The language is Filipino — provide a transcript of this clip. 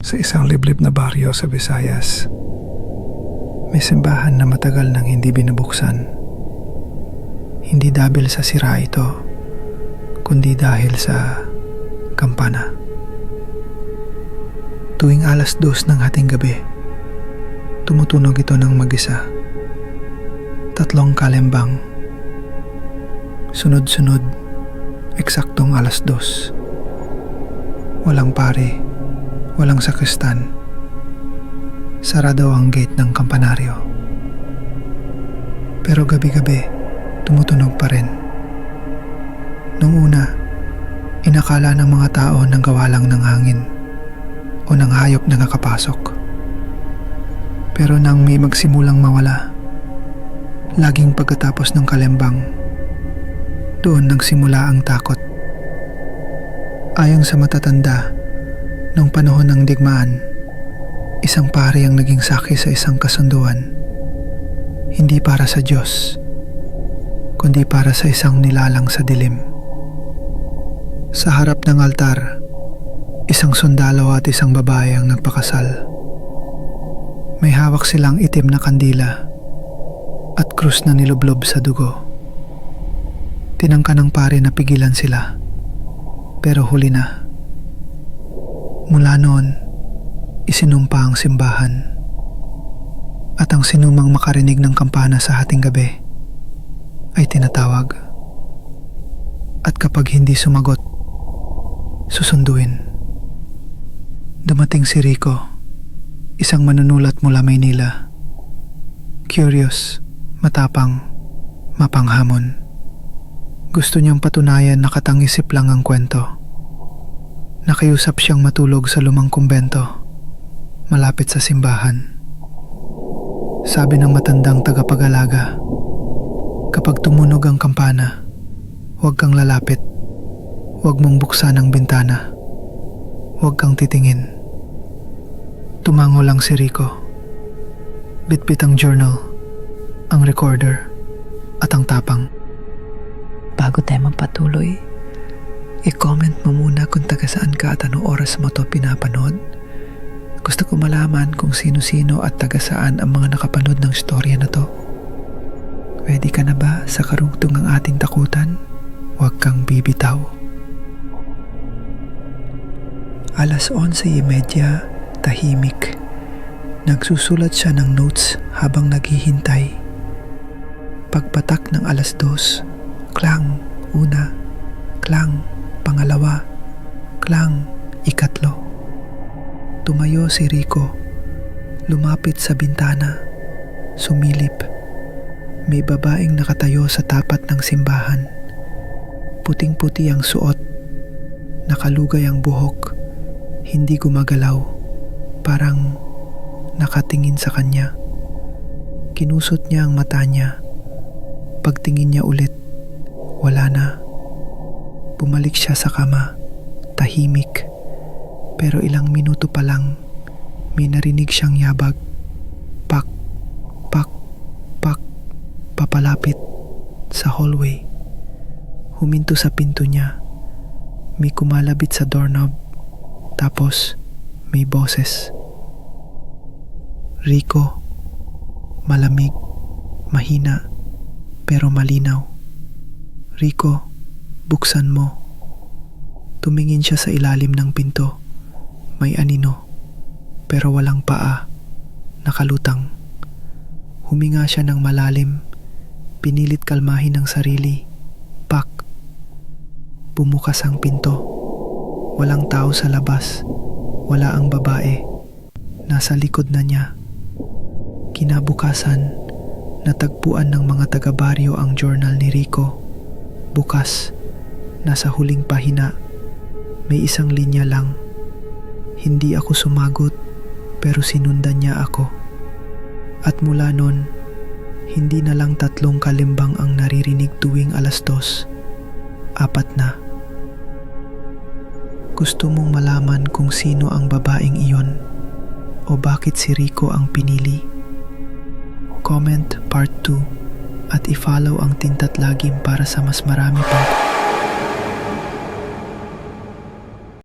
Sa isang liblib na baryo sa Visayas, may simbahan na matagal nang hindi binubuksan. Hindi dahil sa sira ito, kundi dahil sa kampana. Tuwing 2:00 ng hating gabi, tumutunog ito ng mag-isa. 3 kalembang. Sunod-sunod, eksaktong 2:00. Walang pari, walang sakristan. Sarado ang gate ng kampanaryo. Pero gabi-gabi, tumutunog pa rin. Nung una, inakala ng mga tao ng gawa lang ng hangin o ng hayop na nakapasok. Pero nang may magsimulang mawala, laging pagkatapos ng kalembang, doon nagsimula ang takot. Ayon sa matatanda, noong panahon ng digmaan, isang pari ang naging saksi sa isang kasunduan. Hindi para sa Diyos, kundi para sa isang nilalang sa dilim. Sa harap ng altar, isang sundalo at isang babae ang nagpakasal. May hawak silang itim na kandila at krus na nilublob sa dugo. Tinangka ng pari na pigilan sila, pero huli na. Mula noon, isinumpa ang simbahan, at ang sinumang makarinig ng kampana sa hating gabi ay tinatawag. At kapag hindi sumagot, susunduin. Dumating si Rico, isang manunulat mula Maynila. Curious, matapang, mapanghamon. Gusto niyang patunayan na katangisip lang ang kwento. Nakiusap siyang matulog sa lumang kumbento, malapit sa simbahan. Sabi ng matandang tagapag-alaga, kapag tumunog ang kampana, huwag kang lalapit, huwag mong buksan ang bintana, huwag kang titingin. Tumango lang si Rico. Bitbit ang journal, ang recorder, at ang tapang. Bago tayo magpatuloy, i-comment mo muna kung taga saan ka at anong oras mo to pinapanood. Gusto ko malaman kung sino-sino at taga saan ang mga nakapanood ng storya na to. Ready ka na ba sa karugtong ng ating takutan? Huwag kang bibitaw. 11:30, tahimik. Nagsusulat siya ng notes habang naghihintay. Pagpatak ng 2:00, klang, una, klang, pangalawa, klang, ikatlo. Tumayo si Rico, lumapit sa bintana, sumilip. May babaeng nakatayo sa tapat ng simbahan. Puting-puti ang suot, nakalugay ang buhok, hindi gumagalaw, parang nakatingin sa kanya. Kinusot niya ang mata niya. Pagtingin niya ulit, wala na. Bumalik siya sa kama, tahimik. Pero ilang minuto pa lang, may narinig siyang yabag. Pak, pak, pak, papalapit sa hallway. Huminto sa pinto niya. May kumalabit sa doorknob. Tapos, may boses. Rico. Malamig, mahina, pero malinaw. Rico, buksan mo. Tumingin siya sa ilalim ng pinto. May anino, pero walang paa, nakalutang. Huminga siya ng malalim, pinilit kalmahin ang sarili. Pak! Bumukas ang pinto. Walang tao sa labas, wala ang babae. Nasa likod na niya. Kinabukasan, natagpuan ng mga taga-baryo ang journal ni Rico. Bukas, nasa huling pahina, may isang linya lang. Hindi ako sumagot, pero sinundan niya ako. At mula nun, hindi na lang 3 kalimbang ang naririnig tuwing 2:00, 4 na. Gusto mong malaman kung sino ang babaeng iyon o bakit si Rico ang pinili? Comment part 2 at i-follow ang Tintat Lagim para sa mas marami pang